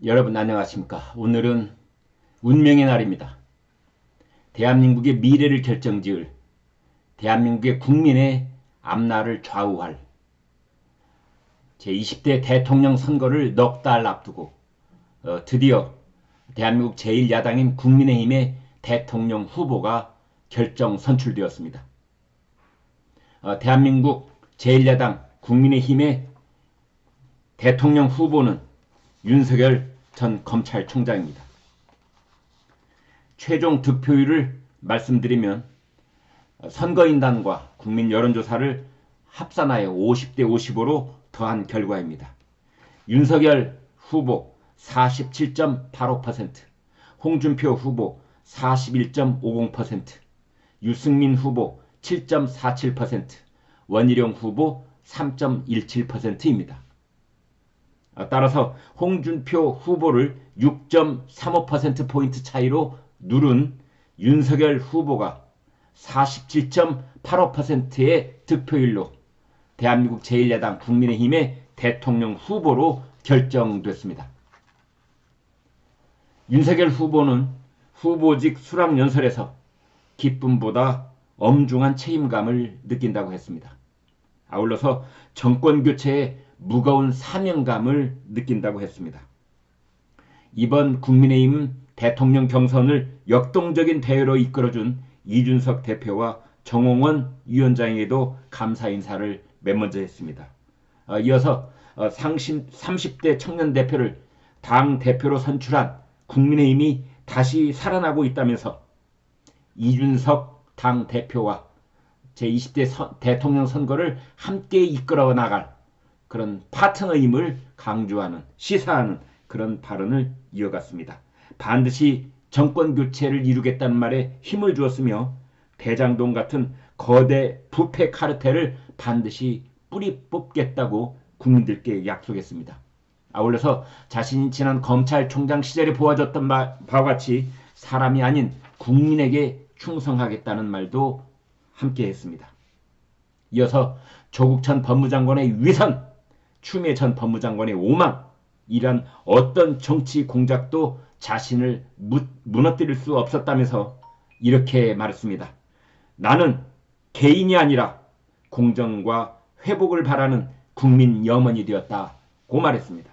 여러분 안녕하십니까? 오늘은 운명의 날입니다. 대한민국의 미래를 결정지을 대한민국의 국민의 앞날을 좌우할 제20대 대통령 선거를 넉 달 앞두고 드디어 대한민국 제1야당인 국민의힘의 대통령 후보가 결정 선출되었습니다. 대한민국 제1야당 국민의힘의 대통령 후보는 윤석열 전 검찰총장입니다. 최종 득표율을 말씀드리면 선거인단과 국민 여론조사를 합산하여 50대 55로 더한 결과입니다. 윤석열 후보 47.85%, 홍준표 후보 41.50%, 유승민 후보 7.47%, 원희룡 후보 3.17%입니다. 따라서 홍준표 후보를 6.35%포인트 차이로 누른 윤석열 후보가 47.85%의 득표율로 대한민국 제1야당 국민의힘의 대통령 후보로 결정됐습니다. 윤석열 후보는 후보직 수락연설에서 기쁨보다 엄중한 책임감을 느낀다고 했습니다. 아울러서 정권교체에 무거운 사명감을 느낀다고 했습니다. 이번 국민의힘 대통령 경선을 역동적인 대회로 이끌어준 이준석 대표와 정홍원 위원장에게도 감사 인사를 맨 먼저 했습니다. 이어서 30대 청년 대표를 당 대표로 선출한 국민의힘이 다시 살아나고 있다면서 이준석 당 대표와 제20대 대통령 선거를 함께 이끌어 나갈 그런 파트너임을 강조하는 시사하는 그런 발언을 이어갔습니다. 반드시 정권 교체를 이루겠다는 말에 힘을 주었으며 대장동 같은 거대 부패 카르텔을 반드시 뿌리 뽑겠다고 국민들께 약속했습니다. 아울러서 자신이 지난 검찰총장 시절에 보아줬던 바와 같이 사람이 아닌 국민에게 충성하겠다는 말도 함께 했습니다. 이어서 조국 전 법무장관의 위선, 추미애 전 법무장관의 오만, 이런 어떤 정치 공작도 자신을 무너뜨릴 수 없었다면서 이렇게 말했습니다. 나는 개인이 아니라 공정과 회복을 바라는 국민 염원이 되었다고 말했습니다.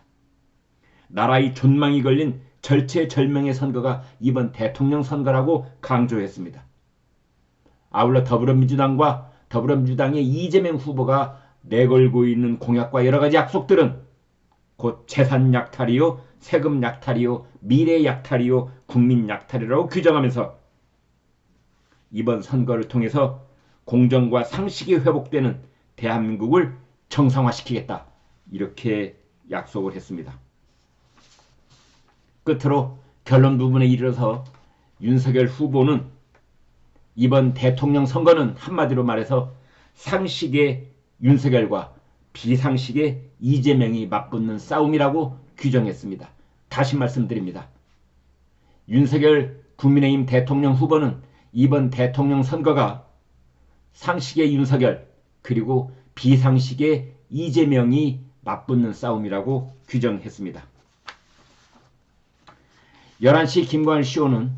나라의 존망이 걸린 절체절명의 선거가 이번 대통령 선거라고 강조했습니다. 아울러 더불어민주당의 이재명 후보가 내걸고 있는 공약과 여러가지 약속들은 곧 재산 약탈이요, 세금 약탈이요, 미래 약탈이요, 국민 약탈이라고 규정하면서 이번 선거를 통해서 공정과 상식이 회복되는 대한민국을 정상화시키겠다, 이렇게 약속을 했습니다. 끝으로 결론 부분에 이르러서 윤석열 후보는 이번 대통령 선거는 한마디로 말해서 상식의 윤석열과 비상식의 이재명이 맞붙는 싸움이라고 규정했습니다. 다시 말씀드립니다. 윤석열 국민의힘 대통령 후보는 이번 대통령 선거가 상식의 윤석열 그리고 비상식의 이재명이 맞붙는 싸움이라고 규정했습니다. 11시 김광일 쇼는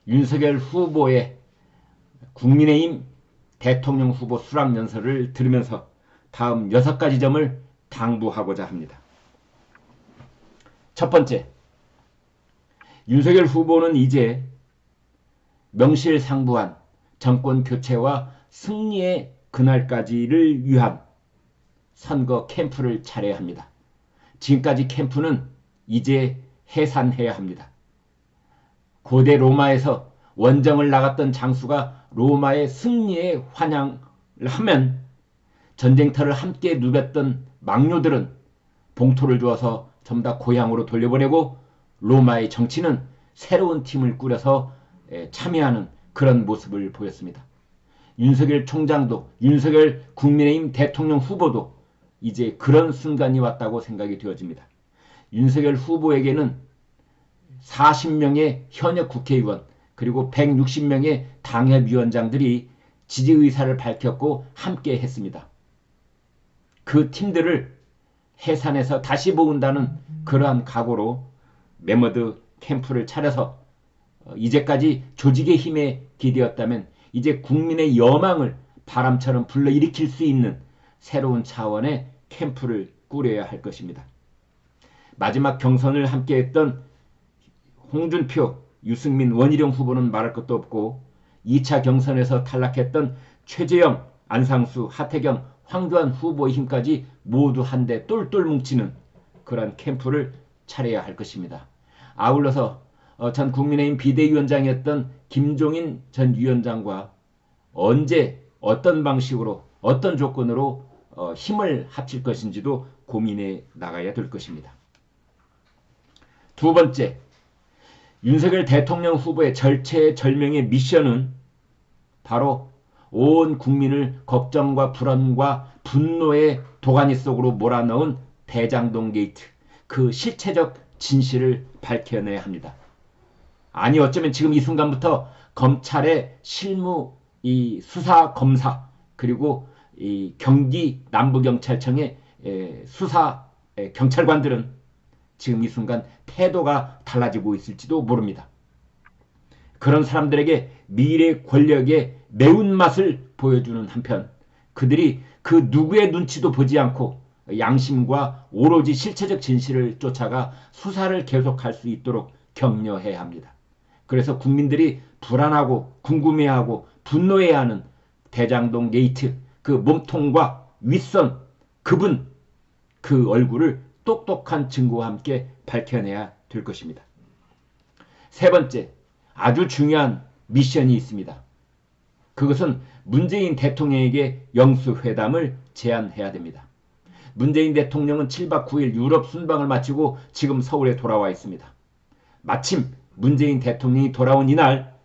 윤석열 후보의 국민의힘 대통령 후보 수락연설을 들으면서 다음 6가지 점을 당부하고자 합니다. 첫 번째, 윤석열 후보는 이제 명실상부한 정권 교체와 승리의 그날까지를 위한 선거 캠프를 차려야 합니다. 지금까지 캠프는 이제 해산해야 합니다. 고대 로마에서 원정을 나갔던 장수가 로마의 승리에 환영을 하면 전쟁터를 함께 누볐던 망료들은 봉토를 주어서 전부 다 고향으로 돌려보내고 로마의 정치는 새로운 팀을 꾸려서 참여하는 그런 모습을 보였습니다. 윤석열 총장도 윤석열 국민의힘 대통령 후보도 이제 그런 순간이 왔다고 생각이 되어집니다. 윤석열 후보에게는 40명의 현역 국회의원 그리고 160명의 당협위원장들이 지지의사를 밝혔고 함께 했습니다. 그 팀들을 해산해서 다시 모은다는 그러한 각오로 메머드 캠프를 차려서 이제까지 조직의 힘에 기대었다면 이제 국민의 여망을 바람처럼 불러일으킬 수 있는 새로운 차원의 캠프를 꾸려야 할 것입니다. 마지막 경선을 함께했던 홍준표, 유승민, 원희룡 후보는 말할 것도 없고 2차 경선에서 탈락했던 최재형, 안상수, 하태경, 황교안 후보의 힘까지 모두 한데 똘똘 뭉치는 그런 캠프를 차려야 할 것입니다. 아울러서 전 국민의힘 비대위원장이었던 김종인 전 위원장과 언제 어떤 방식으로 어떤 조건으로 힘을 합칠 것인지도 고민해 나가야 될 것입니다. 두 번째, 윤석열 대통령 후보의 절체절명의 미션은 바로 온 국민을 걱정과 불안과 분노의 도가니 속으로 몰아넣은 대장동 게이트, 그 실체적 진실을 밝혀내야 합니다. 아니 어쩌면 지금 이 순간부터 검찰의 실무 이 수사 검사 그리고 이 경기 남부경찰청의 수사 경찰관들은 지금 이 순간 태도가 달라지고 있을지도 모릅니다. 그런 사람들에게 미래 권력의 매운맛을 보여주는 한편 그들이 그 누구의 눈치도 보지 않고 양심과 오로지 실체적 진실을 쫓아가 수사를 계속할 수 있도록 격려해야 합니다. 그래서 국민들이 불안하고 궁금해하고 분노해야 하는 대장동 게이트 그 몸통과 윗선 그분 그 얼굴을 똑똑한 증거와 함께 밝혀내야 될 것입니다. 세 번째, 아주 중요한 미션이 있습니다. 그것은 문재인 대통령에게 영수회담을 제안해야 됩니다. 문재인 대통령은 7박 9일 유럽 순방을 마치고 지금 서울에 돌아와 있습니다. 마침 문재인 대통령이 돌아온 이날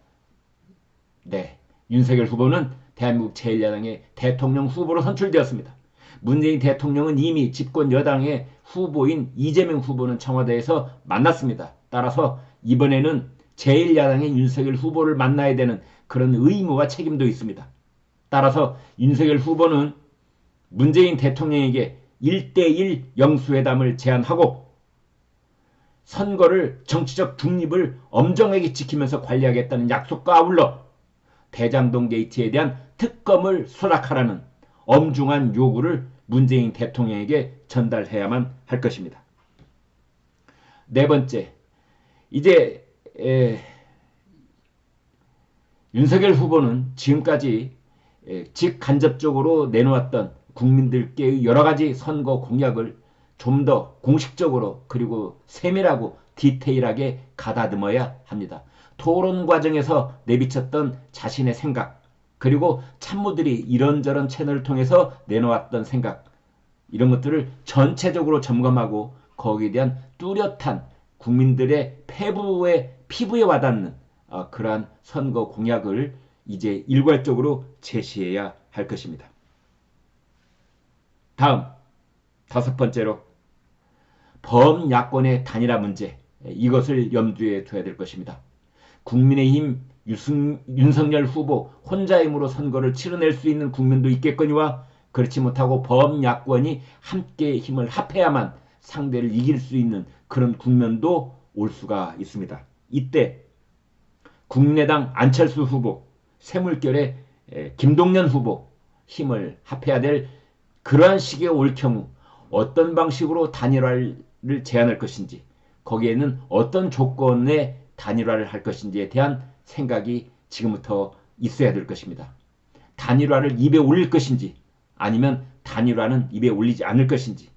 윤석열 후보는 대한민국 제1야당의 대통령 후보로 선출되었습니다. 문재인 대통령은 이미 집권 여당의 후보인 이재명 후보는 청와대에서 만났습니다. 따라서 이번에는 제1야당의 윤석열 후보를 만나야 되는 그런 의무와 책임도 있습니다. 따라서 윤석열 후보는 문재인 대통령에게 1대1 영수회담을 제안하고 선거를 정치적 중립을 엄정하게 지키면서 관리하겠다는 약속과 아울러 대장동 게이트에 대한 특검을 수락하라는 엄중한 요구를 문재인 대통령에게 전달해야만 할 것입니다. 네 번째, 이제 윤석열 후보는 지금까지 직간접적으로 내놓았던 국민들께 여러 가지 선거 공약을 좀 더 공식적으로 그리고 세밀하고 디테일하게 가다듬어야 합니다. 토론 과정에서 내비쳤던 자신의 생각 그리고 참모들이 이런저런 채널을 통해서 내놓았던 생각 이런 것들을 전체적으로 점검하고 거기에 대한 뚜렷한 국민들의 피부에 와닿는 그러한 선거 공약을 이제 일괄적으로 제시해야 할 것입니다. 다음 다섯 번째로 범야권의 단일화 문제 이것을 염두에 둬야 될 것입니다. 국민의힘 윤석열 후보 혼자의 힘으로 선거를 치러낼 수 있는 국면도 있겠거니와 그렇지 못하고 범야권이 함께 힘을 합해야만 상대를 이길 수 있는 그런 국면도 올 수가 있습니다. 이때 국민의당 안철수 후보, 새물결의 김동연 후보 힘을 합해야 될 그러한 시기에 올 경우 어떤 방식으로 단일화를 제안할 것인지 거기에는 어떤 조건의 단일화를 할 것인지에 대한 생각이 지금부터 있어야 될 것입니다. 단일화를 입에 올릴 것인지 아니면 단일화는 입에 올리지 않을 것인지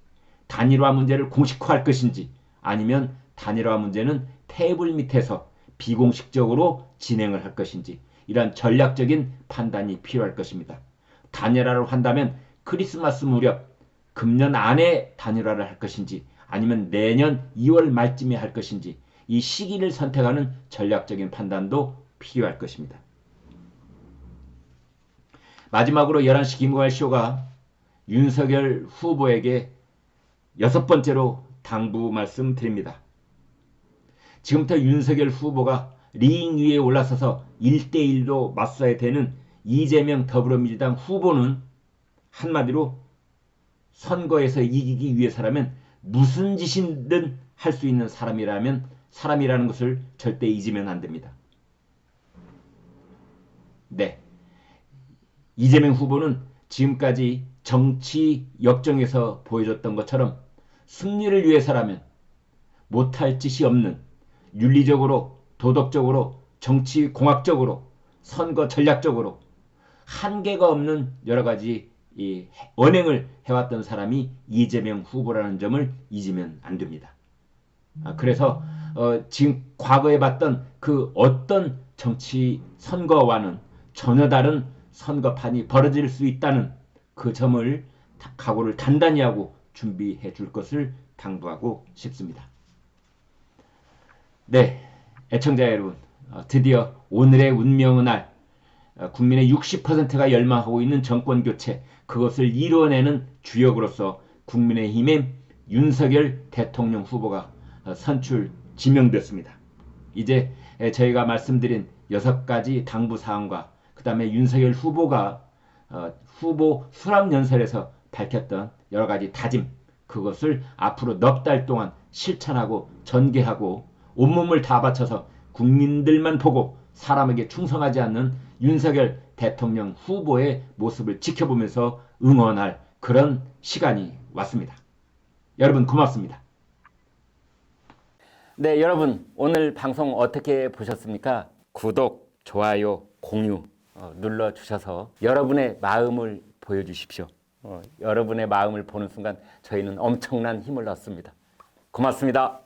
단일화 문제를 공식화할 것인지 아니면 단일화 문제는 테이블 밑에서 비공식적으로 진행을 할 것인지 이러한 전략적인 판단이 필요할 것입니다. 단일화를 한다면 크리스마스 무렵 금년 안에 단일화를 할 것인지 아니면 내년 2월 말쯤에 할 것인지 이 시기를 선택하는 전략적인 판단도 필요할 것입니다. 마지막으로 11시 김광일 쇼가 윤석열 후보에게 여섯 번째로 당부 말씀드립니다. 지금부터 윤석열 후보가 링 위에 올라서서 1대1로 맞서야 되는 이재명 더불어민주당 후보는 한마디로 선거에서 이기기 위해서라면 무슨 짓이든 할 수 있는 사람이라는 것을 절대 잊으면 안 됩니다. 네. 이재명 후보는 지금까지 정치 역정에서 보여줬던 것처럼 승리를 위해서라면 못할 짓이 없는 윤리적으로, 도덕적으로, 정치 공학적으로, 선거 전략적으로 한계가 없는 여러 가지 언행을 해왔던 사람이 이재명 후보라는 점을 잊으면 안 됩니다. 그래서 지금 과거에 봤던 그 어떤 정치 선거와는 전혀 다른 선거판이 벌어질 수 있다는 그 점을 각오를 단단히 하고 준비해 줄 것을 당부하고 싶습니다. 네, 애청자 여러분, 드디어 오늘의 운명의 날, 국민의 60%가 열망하고 있는 정권교체, 그것을 이루어내는 주역으로서 국민의힘의 윤석열 대통령 후보가 선출, 지명됐습니다. 이제 저희가 말씀드린 6가지 당부사항과 그 다음에 윤석열 후보가 후보 수락연설에서 밝혔던 여러 가지 다짐, 그것을 앞으로 넉 달 동안 실천하고 전개하고 온몸을 다 바쳐서 국민들만 보고 사람에게 충성하지 않는 윤석열 대통령 후보의 모습을 지켜보면서 응원할 그런 시간이 왔습니다. 여러분 고맙습니다. 네, 여러분 오늘 방송 어떻게 보셨습니까? 구독, 좋아요, 공유 눌러주셔서 여러분의 마음을 보여주십시오. 여러분의 마음을 보는 순간 저희는 엄청난 힘을 얻습니다. 고맙습니다.